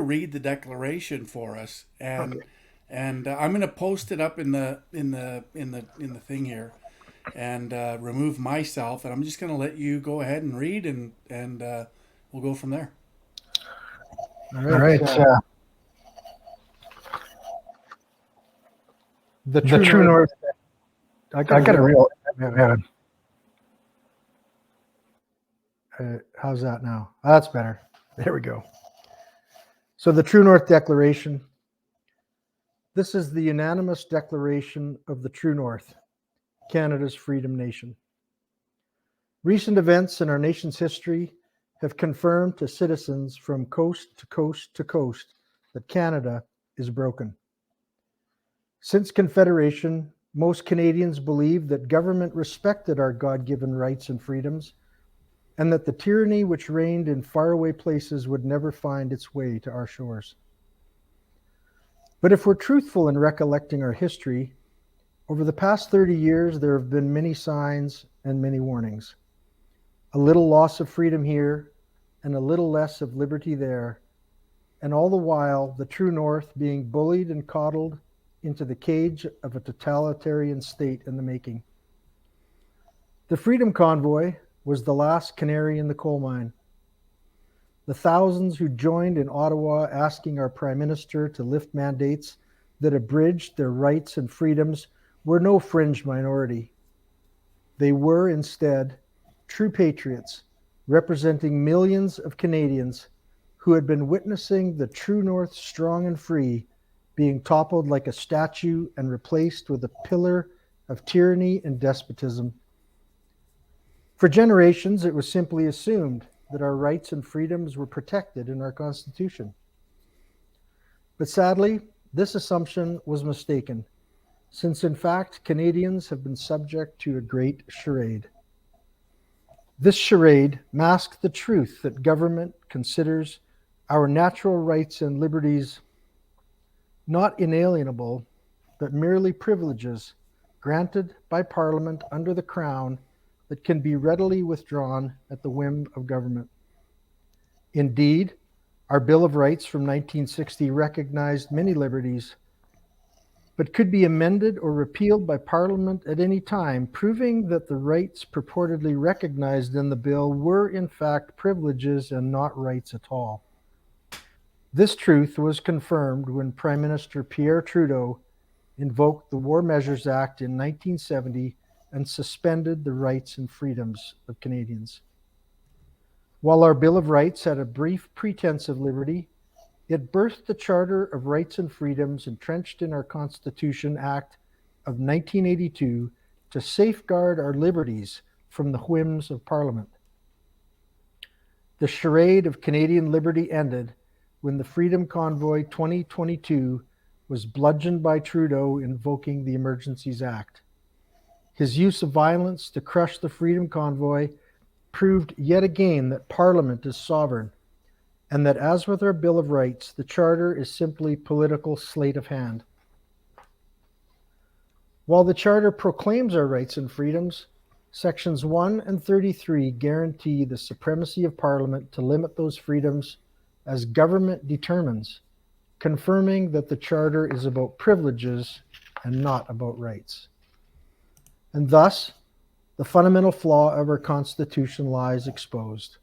read the Declaration for us, Okay. and I'm going to post it up in the thing here, and remove myself, and I'm just going to let you go ahead and read, and we'll go from there. All All right. right. The The True True North. North. I I got a got a real. real. How's that now? That's better. There we go. So the True North Declaration. This is the unanimous declaration of the True North, Canada's freedom nation. Recent events in our nation's history have confirmed to citizens from coast to coast to coast that Canada is broken. Since Confederation, most Canadians believed that government respected our God-given rights and freedoms, and that the tyranny which reigned in faraway places would never find its way to our shores. But if we're truthful in recollecting our history, over the past 30 years, there have been many signs and many warnings. A little loss of freedom here, and a little less of liberty there, and all the while, the True North being bullied and coddled into the cage of a totalitarian state in the making. The Freedom Convoy was the last canary in the coal mine. The thousands who joined in Ottawa asking our Prime Minister to lift mandates that abridged their rights and freedoms were no fringe minority. They were instead true patriots representing millions of Canadians who had been witnessing the True North strong and free being toppled like a statue and replaced with a pillar of tyranny and despotism. For generations, it was simply assumed that our rights and freedoms were protected in our Constitution. But sadly, this assumption was mistaken, since in fact Canadians have been subject to a great charade. This charade masks the truth that government considers our natural rights and liberties not inalienable, but merely privileges granted by Parliament under the Crown that can be readily withdrawn at the whim of government. Indeed, our Bill of Rights from 1960 recognized many liberties, but could be amended or repealed by Parliament at any time, proving that the rights purportedly recognized in the bill were in fact privileges and not rights at all. This truth was confirmed when Prime Minister Pierre Trudeau invoked the War Measures Act in 1970 and suspended the rights and freedoms of Canadians. While our Bill of Rights had a brief pretense of liberty, it birthed the Charter of Rights and Freedoms entrenched in our Constitution Act of 1982 to safeguard our liberties from the whims of Parliament. The charade of Canadian liberty ended when the Freedom Convoy 2022 was bludgeoned by Trudeau invoking the Emergencies Act. His use of violence to crush the Freedom Convoy proved yet again that Parliament is sovereign, and that as with our Bill of Rights, the Charter is simply political sleight of hand. While the Charter proclaims our rights and freedoms, Sections 1 and 33 guarantee the supremacy of Parliament to limit those freedoms as government determines, confirming that the Charter is about privileges and not about rights. And thus, the fundamental flaw of our Constitution lies exposed.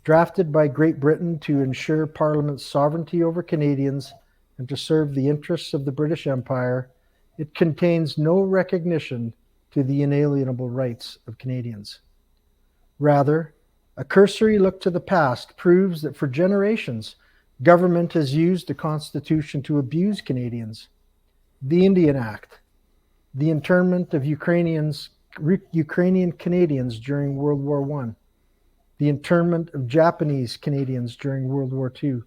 Drafted by Great Britain to ensure Parliament's sovereignty over Canadians and to serve the interests of the British Empire, it contains no recognition to the inalienable rights of Canadians. Rather, a cursory look to the past proves that for generations, government has used the Constitution to abuse Canadians. The Indian Act, the internment of Ukrainian Canadians during World War I, the internment of Japanese Canadians during World War II,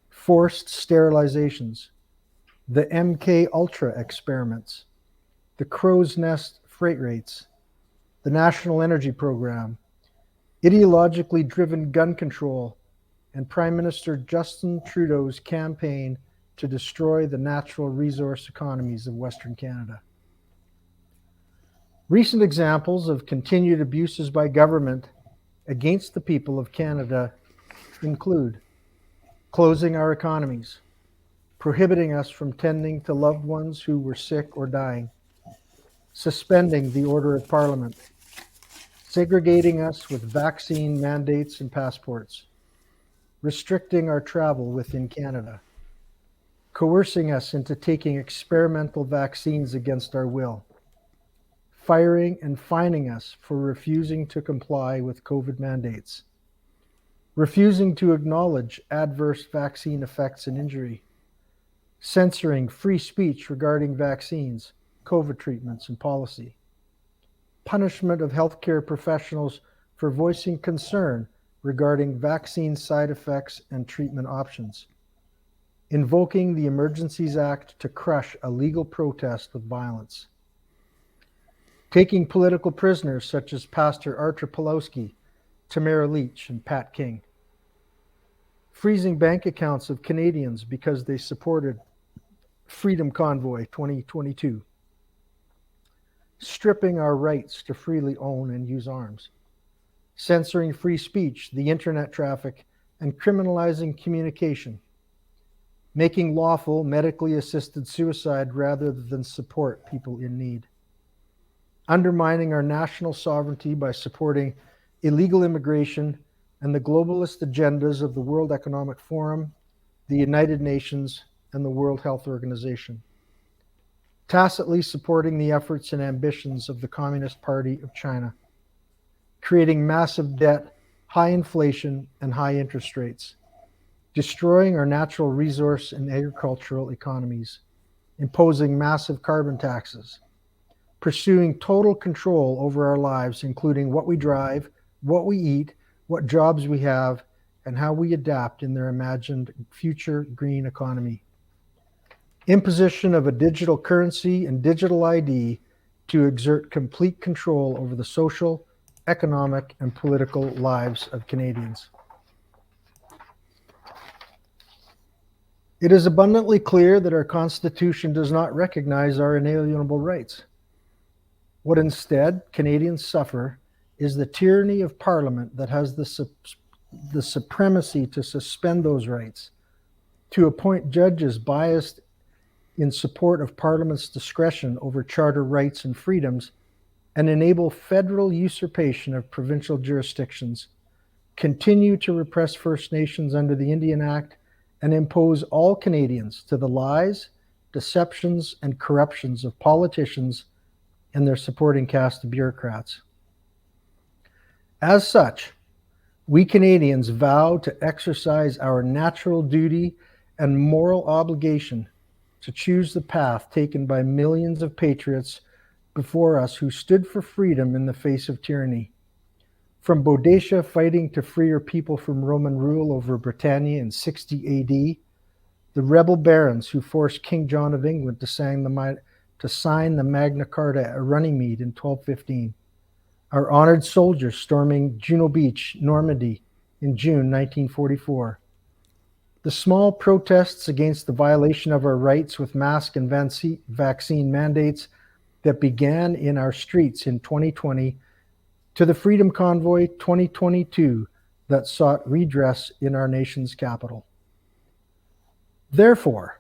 forced sterilizations, the MK Ultra experiments, the crow's nest freight rates, the National Energy Program, ideologically driven gun control, and Prime Minister Justin Trudeau's campaign to destroy the natural resource economies of Western Canada. Recent examples of continued abuses by government against the people of Canada include closing our economies, prohibiting us from tending to loved ones who were sick or dying, suspending the order of Parliament, segregating us with vaccine mandates and passports, restricting our travel within Canada, coercing us into taking experimental vaccines against our will, firing and fining us for refusing to comply with COVID mandates, refusing to acknowledge adverse vaccine effects and injury, censoring free speech regarding vaccines, COVID treatments, and policy, punishment of healthcare professionals for voicing concern regarding vaccine side effects and treatment options, invoking the Emergencies Act to crush a legal protest with violence, taking political prisoners such as Pastor Artur Pawlowski, Tamara Leach, and Pat King, freezing bank accounts of Canadians because they supported Freedom Convoy 2022, stripping our rights to freely own and use arms, censoring free speech, the internet traffic, and criminalizing communication, making lawful medically assisted suicide rather than support people in need, undermining our national sovereignty by supporting illegal immigration and the globalist agendas of the World Economic Forum, the United Nations, and the World Health Organization, tacitly supporting the efforts and ambitions of the Communist Party of China, creating massive debt, high inflation, and high interest rates, destroying our natural resource and agricultural economies, imposing massive carbon taxes, pursuing total control over our lives, including what we drive, what we eat, what jobs we have, and how we adapt in their imagined future green economy. Imposition of a digital currency and digital ID to exert complete control over the social, economic, and political lives of Canadians. It is abundantly clear that our Constitution does not recognize our inalienable rights. What instead Canadians suffer is the tyranny of Parliament that has the supremacy to suspend those rights, to appoint judges biased in support of Parliament's discretion over charter rights and freedoms, and enable federal usurpation of provincial jurisdictions, continue to repress First Nations under the Indian Act, and impose all Canadians to the lies, deceptions, and corruptions of politicians and their supporting cast of bureaucrats. As such, we Canadians vow to exercise our natural duty and moral obligation to choose the path taken by millions of patriots before us who stood for freedom in the face of tyranny. From Boadicea fighting to free her people from Roman rule over Britannia in 60 AD, the rebel barons who forced King John of England to sign the Magna Carta at Runnymede in 1215, our honored soldiers storming Juno Beach, Normandy in June 1944, the small protests against the violation of our rights with mask and vaccine mandates that began in our streets in 2020, to the Freedom Convoy 2022 that sought redress in our nation's capital. Therefore,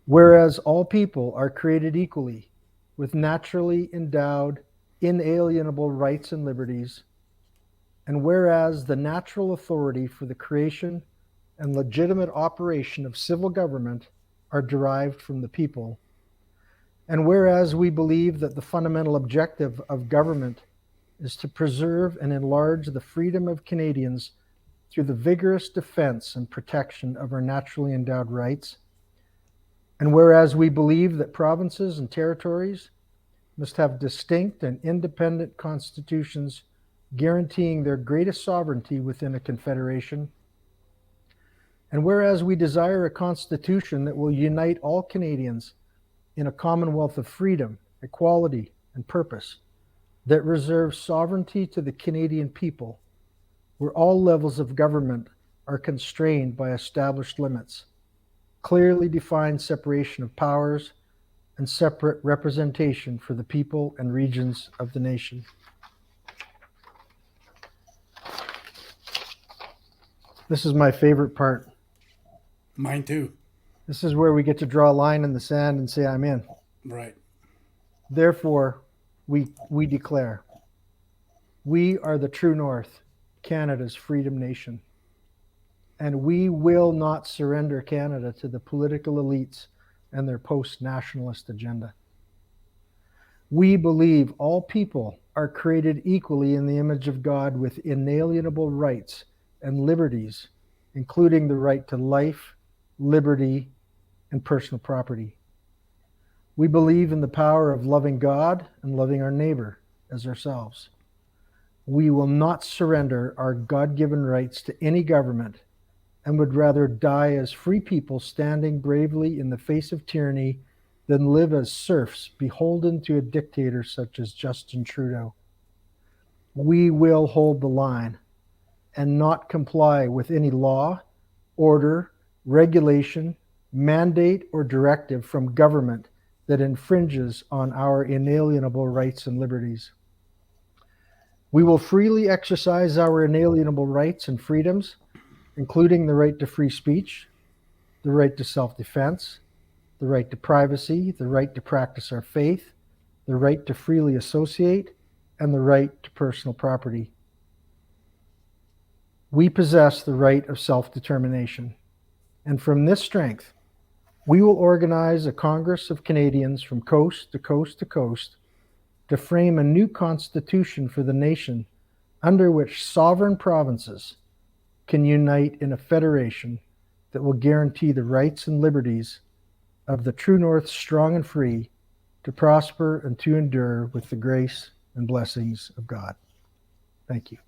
whereas all people are created equally, with naturally endowed, inalienable rights and liberties, and whereas the natural authority for the creation and legitimate operation of civil government are derived from the people, and whereas we believe that the fundamental objective of government is to preserve and enlarge the freedom of Canadians through the vigorous defense and protection of our naturally endowed rights, and whereas we believe that provinces and territories must have distinct and independent constitutions guaranteeing their greatest sovereignty within a confederation, and whereas we desire a constitution that will unite all Canadians in a commonwealth of freedom, equality, and purpose, that reserves sovereignty to the Canadian people, where all levels of government are constrained by established limits, clearly defined separation of powers, and separate representation for the people and regions of the nation. This is my favorite part. Mine too. This is where we get to draw a line in the sand and say, I'm in. Right. Therefore, we declare, we are the true north, Canada's freedom nation. And we will not surrender Canada to the political elites and their post-nationalist agenda. We believe all people are created equally in the image of God with inalienable rights and liberties, including the right to life, liberty, and personal property. We believe in the power of loving God and loving our neighbor as ourselves. We will not surrender our God-given rights to any government and would rather die as free people standing bravely in the face of tyranny than live as serfs beholden to a dictator such as Justin Trudeau. We will hold the line and not comply with any law, order, regulation, mandate, or directive from government that infringes on our inalienable rights and liberties. We will freely exercise our inalienable rights and freedoms, including the right to free speech, the right to self-defense, the right to privacy, the right to practice our faith, the right to freely associate, and the right to personal property. We possess the right of self-determination, and from this strength, we will organize a Congress of Canadians from coast to coast to coast to frame a new constitution for the nation under which sovereign provinces can unite in a federation that will guarantee the rights and liberties of the true north strong and free to prosper and to endure with the grace and blessings of God. Thank you.